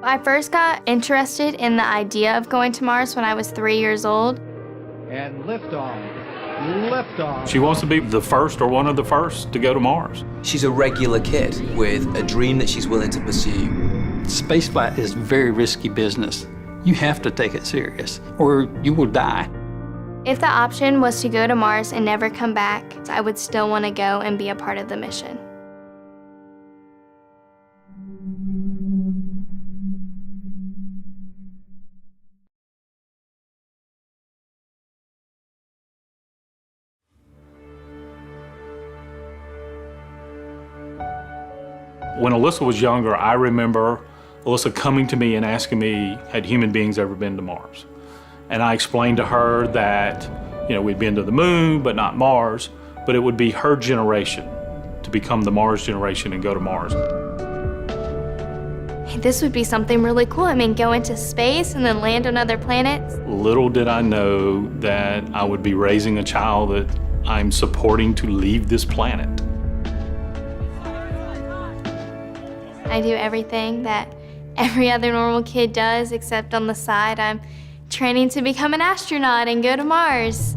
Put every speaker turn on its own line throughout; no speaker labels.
I first got interested in the idea of going to Mars when I was 3 years old.
And liftoff. Liftoff.
She wants to be the first or one of the first to go to Mars.
She's a regular kid with a dream that she's willing to pursue.
Spaceflight is very risky business. You have to take it serious, or you will die.
If the option was to go to Mars and never come back, I would still want to go and be a part of the mission.
When Alyssa was younger, I remember Alyssa coming to me and asking me, had human beings ever been to Mars? And I explained to her that, we'd been to the moon, but not Mars, but it would be her generation to become the Mars generation and go to Mars.
This would be something really cool. Go into space and then land on other planets.
Little did I know that I would be raising a child that I'm supporting to leave this planet.
I do everything that every other normal kid does, except on the side, I'm training to become an astronaut and go to Mars.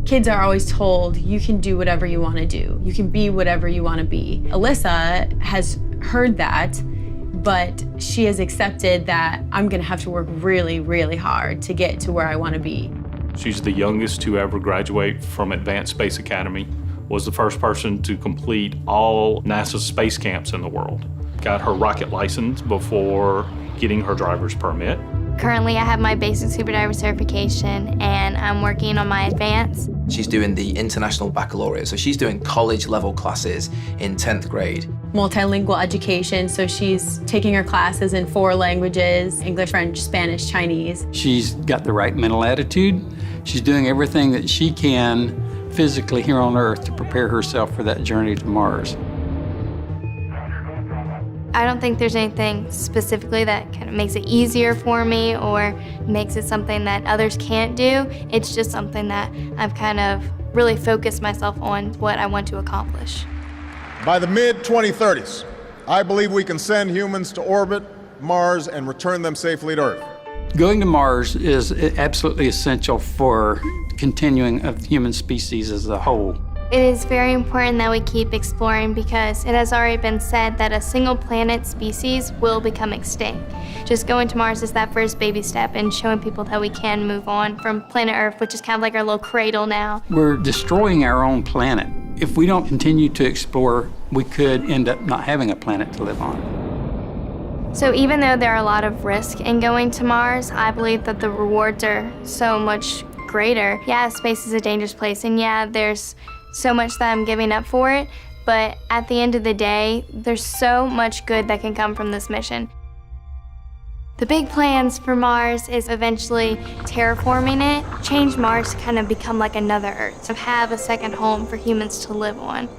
Kids are always told, you can do whatever you want to do. You can be whatever you want to be. Alyssa has heard that, but she has accepted that I'm going to have to work really, really hard to get to where I want to be.
She's the youngest to ever graduate from Advanced Space Academy, was the first person to complete all NASA space camps in the world. Got her rocket license before getting her driver's permit.
Currently, I have my basic scuba diver certification and I'm working on my advanced.
She's doing the International Baccalaureate, so she's doing college-level classes in 10th grade.
Multilingual education, so she's taking her classes in 4 languages, English, French, Spanish, Chinese.
She's got the right mental attitude. She's doing everything that she can physically here on Earth to prepare herself for that journey to Mars.
I don't think there's anything specifically that kind of makes it easier for me or makes it something that others can't do. It's just something that I've kind of really focused myself on what I want to accomplish.
By the mid-2030s, I believe we can send humans to orbit Mars and return them safely to Earth.
Going to Mars is absolutely essential for continuing of the human species as a whole.
It is very important that we keep exploring because it has already been said that a single planet species will become extinct. Just going to Mars is that first baby step in showing people that we can move on from planet Earth, which is kind of like our little cradle now.
We're destroying our own planet. If we don't continue to explore, we could end up not having a planet to live on.
So even though there are a lot of risk in going to Mars, I believe that the rewards are so much greater. Yeah, space is a dangerous place, and yeah, there's so much that I'm giving up for it, but at the end of the day, there's so much good that can come from this mission. The big plans for Mars is eventually terraforming it, change Mars to kind of become like another Earth, to have a second home for humans to live on.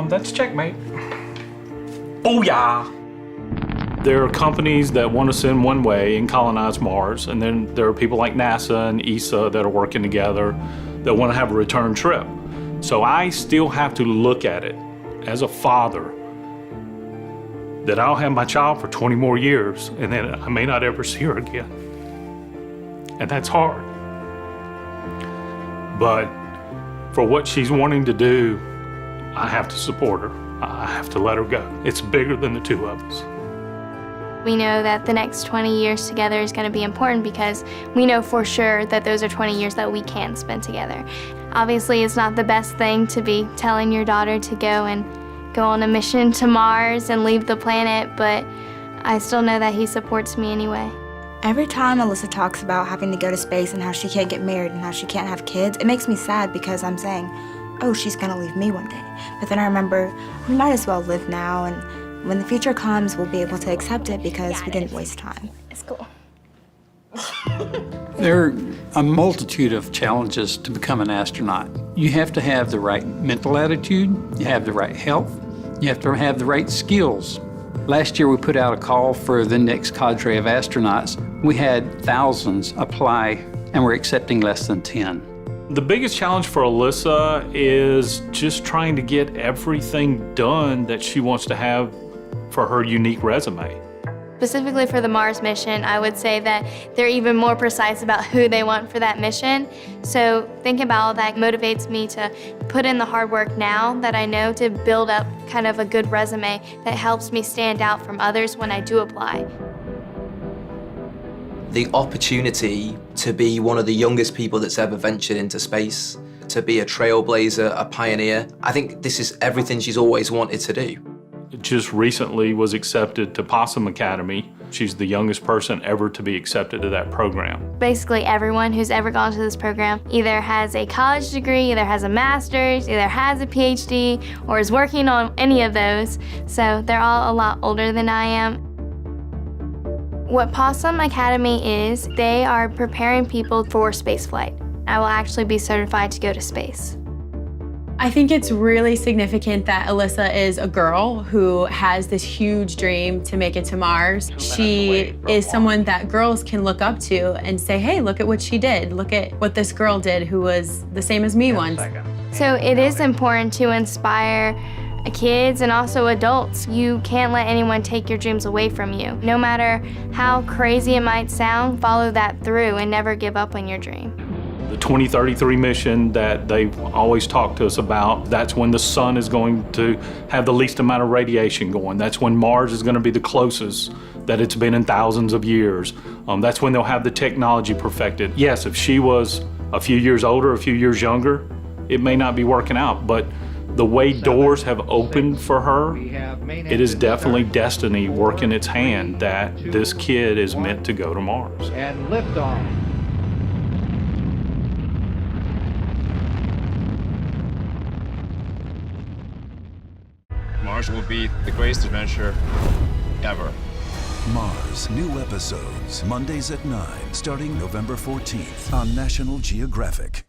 That's checkmate. Booyah! There are companies that want to send one way and colonize Mars, and then there are people like NASA and ESA that are working together that want to have a return trip. So I still have to look at it as a father that I'll have my child for 20 more years, and then I may not ever see her again. And that's hard. But for what she's wanting to do, I have to support her. I have to let her go. It's bigger than the two of us.
We know that the next 20 years together is going to be important because we know for sure that those are 20 years that we can spend together. Obviously, it's not the best thing to be telling your daughter to go on a mission to Mars and leave the planet, but I still know that he supports me anyway.
Every time Alyssa talks about having to go to space and how she can't get married and how she can't have kids, it makes me sad because I'm saying, oh, she's gonna leave me one day. But then I remember, we might as well live now, and when the future comes, we'll be able to accept it because we didn't waste time.
It's cool.
There are a multitude of challenges to become an astronaut. You have to have the right mental attitude, you have the right health, you have to have the right skills. Last year, we put out a call for the next cadre of astronauts. We had thousands apply, and we're accepting less than 10.
The biggest challenge for Alyssa is just trying to get everything done that she wants to have for her unique resume.
Specifically for the Mars mission, I would say that they're even more precise about who they want for that mission. So thinking about all that motivates me to put in the hard work now that I know to build up kind of a good resume that helps me stand out from others when I do apply.
The opportunity to be one of the youngest people that's ever ventured into space, to be a trailblazer, a pioneer, I think this is everything she's always wanted to do.
Just recently was accepted to Possum Academy. She's the youngest person ever to be accepted to that program.
Basically everyone who's ever gone to this program either has a college degree, either has a master's, either has a PhD, or is working on any of those. So they're all a lot older than I am. What Possum Academy is, they are preparing people for spaceflight. I will actually be certified to go to space.
I think it's really significant that Alyssa is a girl who has this huge dream to make it to Mars. She is someone that girls can look up to and say, hey, look at what she did. Look at what this girl did who was the same as me once.
So it is important to inspire kids and also adults. You can't let anyone take your dreams away from you. No matter how crazy it might sound, follow that through and never give up on your dream.
The 2033 mission that they've always talked to us about, that's when the sun is going to have the least amount of radiation going. That's when Mars is going to be the closest that it's been in thousands of years. That's when they'll have the technology perfected. Yes, if she was a few years older, a few years younger, it may not be working out, but the way doors have opened for her, it is definitely destiny working its hand that this kid is meant to go to Mars.
And liftoff.
Mars will be the greatest adventure ever.
Mars, new episodes, Mondays at 9, starting November 14th on National Geographic.